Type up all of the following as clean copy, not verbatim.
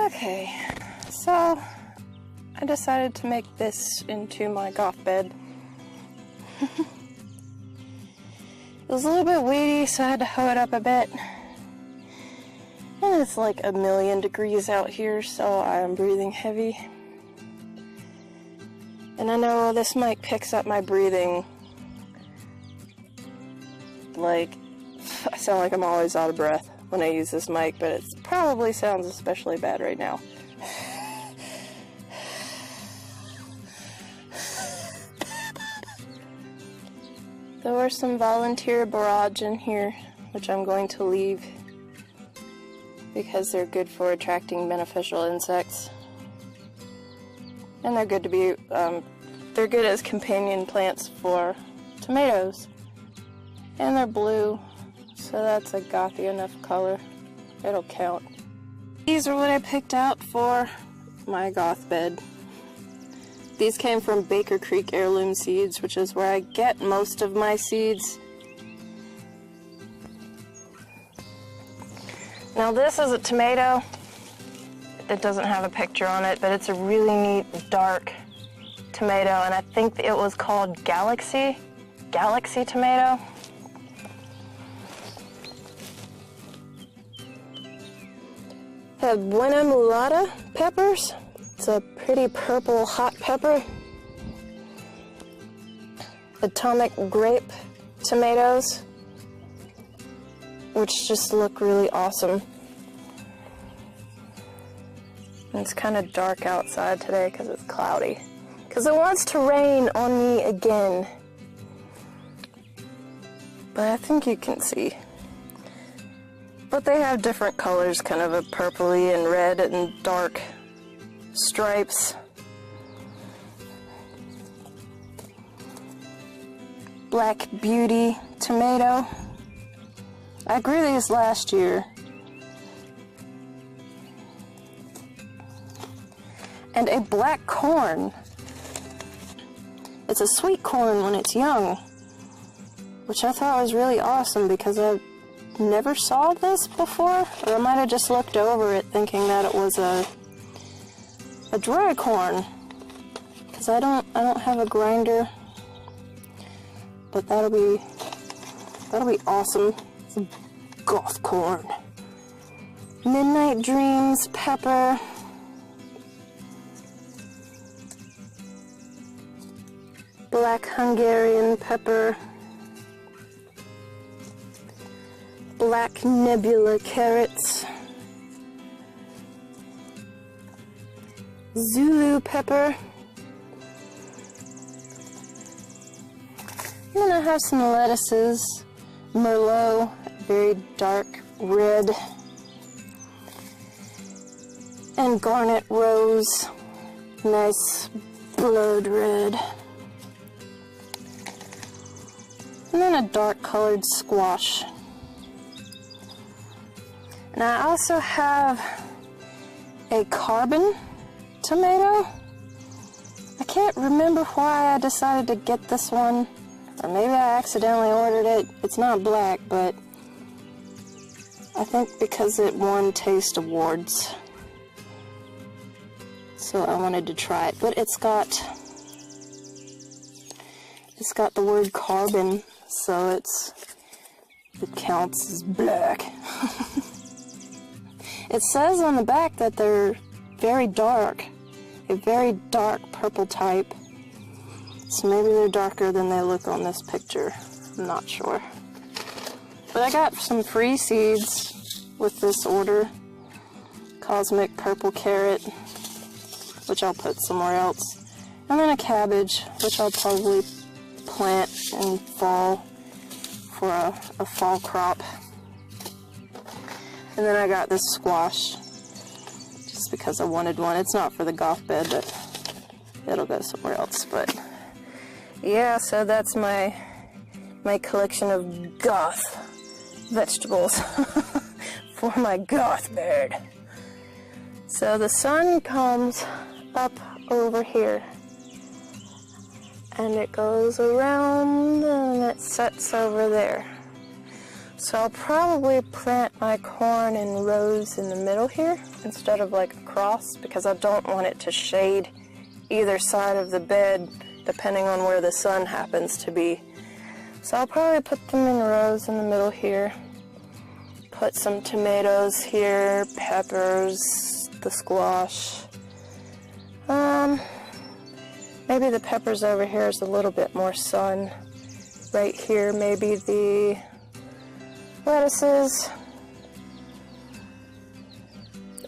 Okay, so I decided to make this into my goth bed. It was a little bit weedy, so I had to hoe it up a bit. And it's like 1,000,000 degrees out here, so I am breathing heavy. And I know this mic picks up my breathing. Like, I sound like I'm always out of breath when I use this mic, but it probably sounds especially bad right now. There were some volunteer barrage in here, which I'm going to leave because they're good for attracting beneficial insects. And they're good to be, they're good as companion plants for tomatoes. And they're blue, so that's a gothy enough color. It'll count. These are what I picked out for my goth bed. These came from Baker Creek Heirloom Seeds, which is where I get most of my seeds. Now this is a tomato. It doesn't have a picture on it, but it's a really neat dark tomato, and I think it was called Galaxy tomato. Have Buena Mulata peppers. It's a pretty purple hot pepper. Atomic grape tomatoes, which just look really awesome. And it's kind of dark outside today because it's cloudy. Because it wants to rain on me again. But I think you can see. But they have different colors, kind of a purpley and red and dark stripes. Black Beauty tomato. I grew these last year. And a black corn. It's a sweet corn when it's young, which I thought was really awesome because I never saw this before, or I might have just looked over it thinking that it was a dry corn, because I don't have a grinder, but that'll be awesome. It's a goth corn. Midnight Dreams pepper. Black Hungarian pepper. Black Nebula carrots. Zulu pepper. And then I have some lettuces. Merlot, very dark red. And garnet rose, nice blood red. And then a dark colored squash. And I also have a carbon tomato. I can't remember why I decided to get this one, or maybe I accidentally ordered it. It's not black, but I think because it won taste awards. So I wanted to try it, but it's got the word carbon, so it counts as black. It says on the back that they're very dark, a very dark purple type. So maybe they're darker than they look on this picture. I'm not sure. But I got some free seeds with this order. Cosmic purple carrot, which I'll put somewhere else. And then a cabbage, which I'll probably plant in fall for a fall crop. And then I got this squash just because I wanted one. It's not for the goth bed, but it'll go somewhere else. But yeah, so that's my collection of goth vegetables for my goth bed. So the sun comes up over here and it goes around and it sets over there. So I'll probably plant my corn in rows in the middle here instead of like across, because I don't want it to shade either side of the bed depending on where the sun happens to be. So I'll probably put them in rows in the middle here. Put some tomatoes here, peppers, the squash. Maybe the peppers over here is a little bit more sun. Right here, maybe the lettuces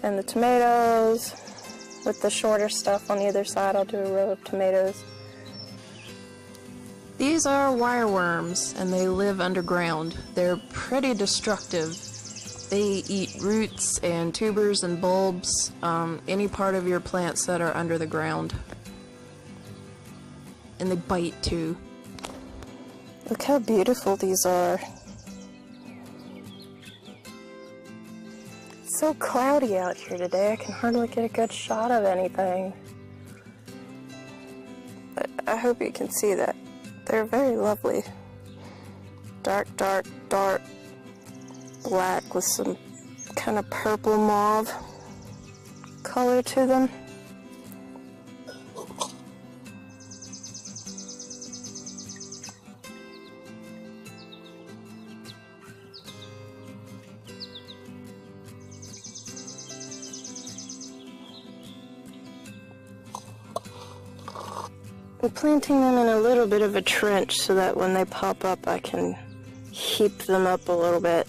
and the tomatoes. With the shorter stuff on either side, I'll do a row of tomatoes. These are wireworms, and they live underground. They're pretty destructive. They eat roots and tubers and bulbs, any part of your plants that are under the ground. And they bite too. Look how beautiful these are. It's so cloudy out here today, I can hardly get a good shot of anything. But I hope you can see that. They're very lovely. Dark, dark, dark black with some kind of purple mauve color to them. I'm planting them in a little bit of a trench so that when they pop up I can heap them up a little bit.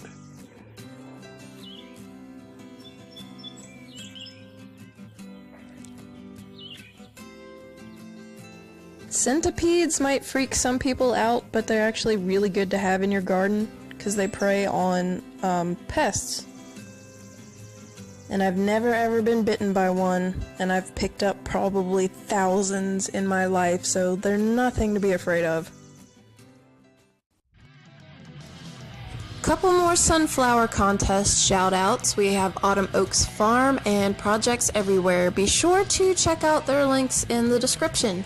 Centipedes might freak some people out, but they're actually really good to have in your garden because they prey on pests. And I've never ever been bitten by one, and I've picked up probably thousands in my life, so they're nothing to be afraid of. Couple more sunflower contest shout-outs. We have Autumn Oaks Farm and projects everywhere. Be sure to check out their links in the description.